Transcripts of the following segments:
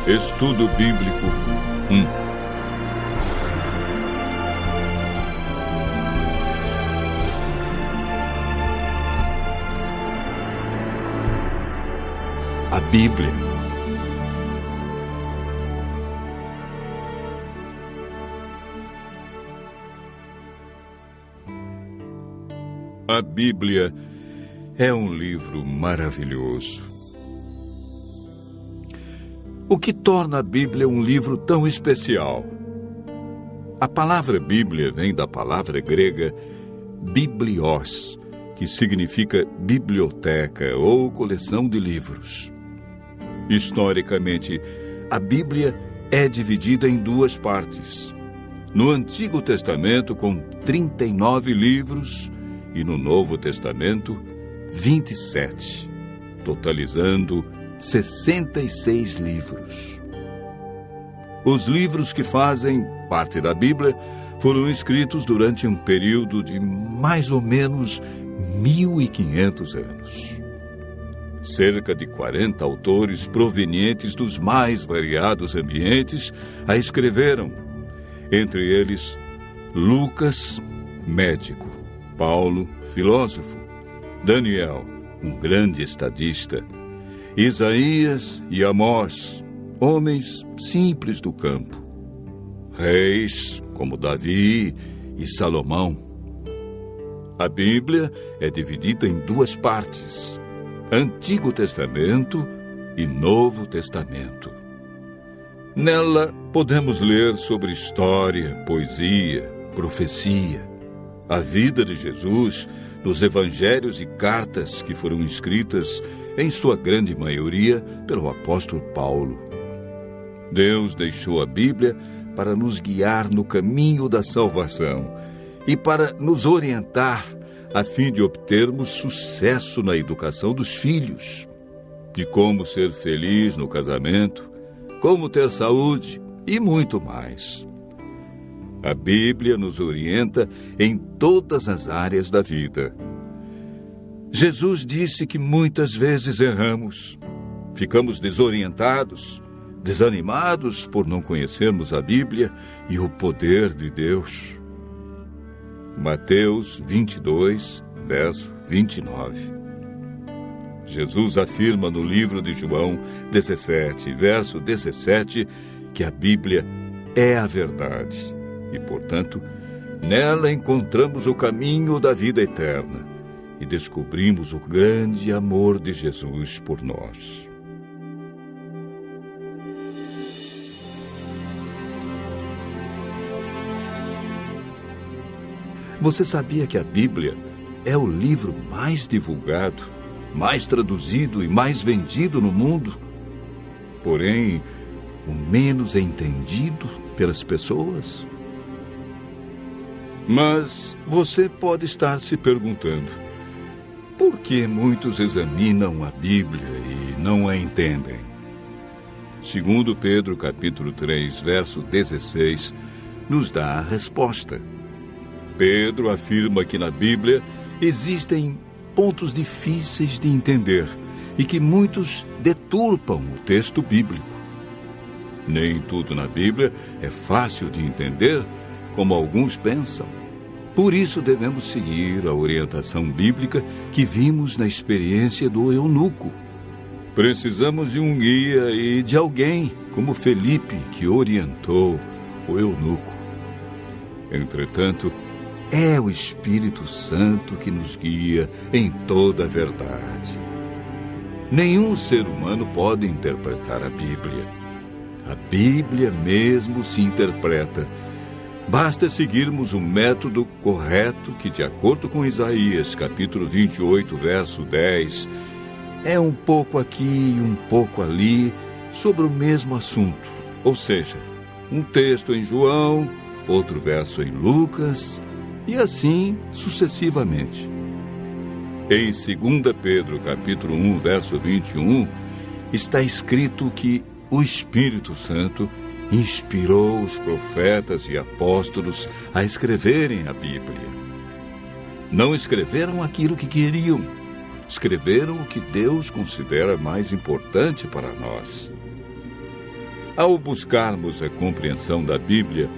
Estudo Bíblico 1. A Bíblia. A Bíblia é um livro maravilhoso. O que torna a Bíblia um livro tão especial? A palavra Bíblia vem da palavra grega biblios, que significa biblioteca ou coleção de livros. Historicamente, a Bíblia é dividida em duas partes. No Antigo Testamento, com 39 livros, e no Novo Testamento, 27, totalizando 66 livros. Os livros que fazem parte da Bíblia foram escritos durante um período de mais ou menos 1.500 anos. Cerca de 40 autores provenientes dos mais variados ambientes a escreveram, entre eles Lucas, médico, Paulo, filósofo, Daniel, um grande estadista, Isaías e Amós, homens simples do campo, reis como Davi e Salomão. A Bíblia é dividida em duas partes, Antigo Testamento e Novo Testamento. Nela podemos ler sobre história, poesia, profecia, a vida de Jesus, nos evangelhos e cartas que foram escritas, em sua grande maioria, pelo apóstolo Paulo. Deus deixou a Bíblia para nos guiar no caminho da salvação e para nos orientar a fim de obtermos sucesso na educação dos filhos, de como ser feliz no casamento, como ter saúde e muito mais. A Bíblia nos orienta em todas as áreas da vida. Jesus disse que muitas vezes erramos, ficamos desorientados, desanimados por não conhecermos a Bíblia e o poder de Deus. Mateus 22, verso 29. Jesus afirma no livro de João 17, verso 17, que a Bíblia é a verdade. E, portanto, nela encontramos o caminho da vida eterna e descobrimos o grande amor de Jesus por nós. Você sabia que a Bíblia é o livro mais divulgado, mais traduzido e mais vendido no mundo? Porém, o menos entendido pelas pessoas? Mas você pode estar se perguntando, por que muitos examinam a Bíblia e não a entendem? Segundo Pedro, capítulo 3, verso 16, nos dá a resposta. Pedro afirma que na Bíblia existem pontos difíceis de entender e que muitos deturpam o texto bíblico. Nem tudo na Bíblia é fácil de entender, como alguns pensam. Por isso devemos seguir a orientação bíblica que vimos na experiência do eunuco. Precisamos de um guia e de alguém como Felipe, que orientou o eunuco. Entretanto, é o Espírito Santo que nos guia em toda a verdade. Nenhum ser humano pode interpretar a Bíblia. A Bíblia mesmo se interpreta. Basta seguirmos o método correto que, de acordo com Isaías, capítulo 28, verso 10, é um pouco aqui e um pouco ali sobre o mesmo assunto. Ou seja, um texto em João, outro verso em Lucas, e assim sucessivamente. Em 2 Pedro, capítulo 1, verso 21, está escrito que o Espírito Santo inspirou os profetas e apóstolos a escreverem a Bíblia. Não escreveram aquilo que queriam, escreveram o que Deus considera mais importante para nós. Ao buscarmos a compreensão da Bíblia,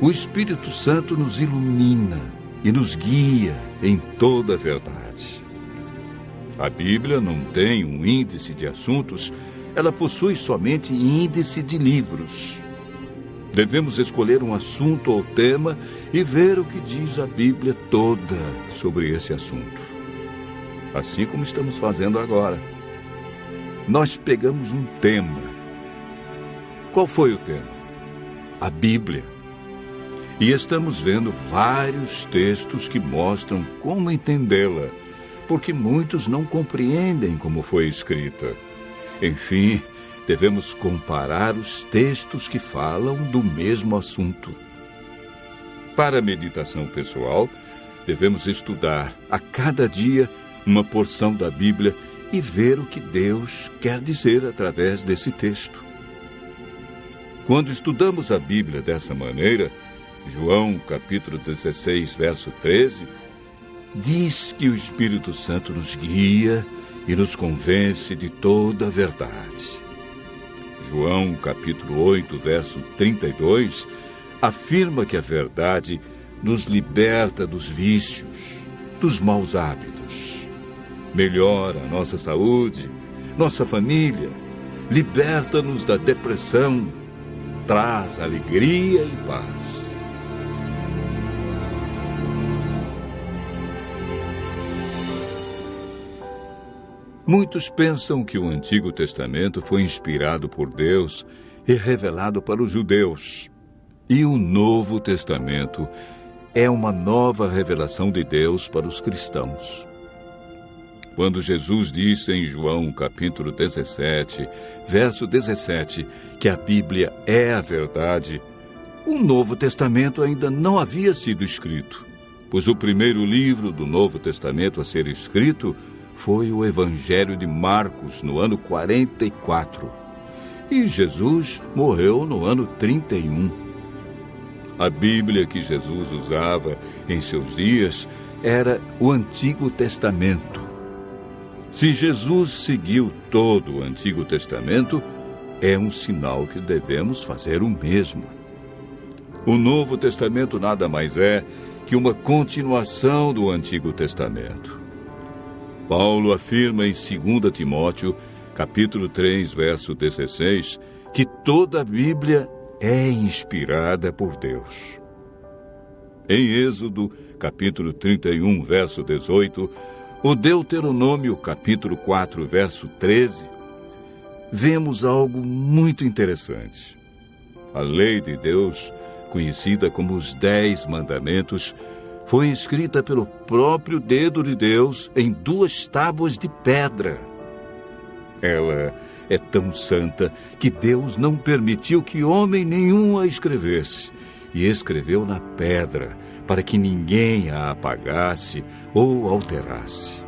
o Espírito Santo nos ilumina e nos guia em toda a verdade. A Bíblia não tem um índice de assuntos, ela possui somente índice de livros. Devemos escolher um assunto ou tema e ver o que diz a Bíblia toda sobre esse assunto. Assim como estamos fazendo agora. Nós pegamos um tema. Qual foi o tema? A Bíblia. E estamos vendo vários textos que mostram como entendê-la, porque muitos não compreendem como foi escrita. Enfim, devemos comparar os textos que falam do mesmo assunto. Para a meditação pessoal, devemos estudar a cada dia uma porção da Bíblia e ver o que Deus quer dizer através desse texto. Quando estudamos a Bíblia dessa maneira, João capítulo 16, verso 13, diz que o Espírito Santo nos guia e nos convence de toda a verdade. João capítulo 8, verso 32, afirma que a verdade nos liberta dos vícios, dos maus hábitos, melhora a nossa saúde, nossa família, liberta-nos da depressão, traz alegria e paz. Muitos pensam que o Antigo Testamento foi inspirado por Deus e revelado para os judeus. E o Novo Testamento é uma nova revelação de Deus para os cristãos. Quando Jesus disse em João capítulo 17, verso 17, que a Bíblia é a verdade, o Novo Testamento ainda não havia sido escrito, pois o primeiro livro do Novo Testamento a ser escrito foi o Evangelho de Marcos, no ano 44. E Jesus morreu no ano 31. A Bíblia que Jesus usava em seus dias era o Antigo Testamento. Se Jesus seguiu todo o Antigo Testamento, é um sinal que devemos fazer o mesmo. O Novo Testamento nada mais é que uma continuação do Antigo Testamento. Paulo afirma em 2 Timóteo, capítulo 3, verso 16, que toda a Bíblia é inspirada por Deus. Em Êxodo, capítulo 31, verso 18, o Deuteronômio, capítulo 4, verso 13, vemos algo muito interessante. A lei de Deus, conhecida como os 10 Mandamentos, foi escrita pelo próprio dedo de Deus em 2 tábuas de pedra. Ela é tão santa que Deus não permitiu que homem nenhum a escrevesse, e escreveu na pedra, para que ninguém a apagasse ou alterasse.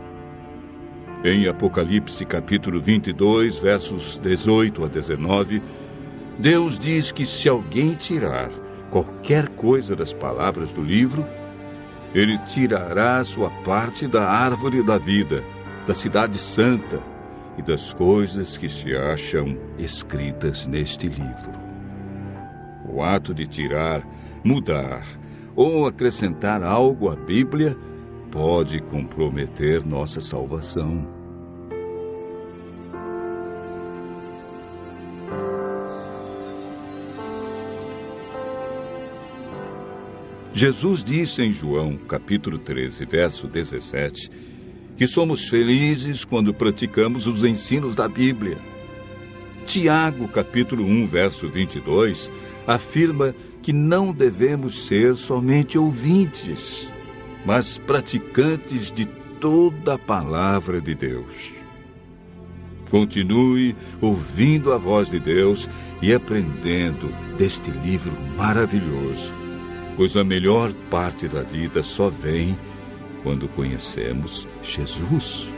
Em Apocalipse capítulo 22, versos 18 a 19, Deus diz que se alguém tirar qualquer coisa das palavras do livro, Ele tirará a sua parte da árvore da vida, da cidade santa e das coisas que se acham escritas neste livro. O ato de tirar, mudar ou acrescentar algo à Bíblia pode comprometer nossa salvação. Jesus disse em João, capítulo 13, verso 17, que somos felizes quando praticamos os ensinos da Bíblia. Tiago, capítulo 1, verso 22, afirma que não devemos ser somente ouvintes, mas praticantes de toda a palavra de Deus. Continue ouvindo a voz de Deus e aprendendo deste livro maravilhoso, pois a melhor parte da vida só vem quando conhecemos Jesus.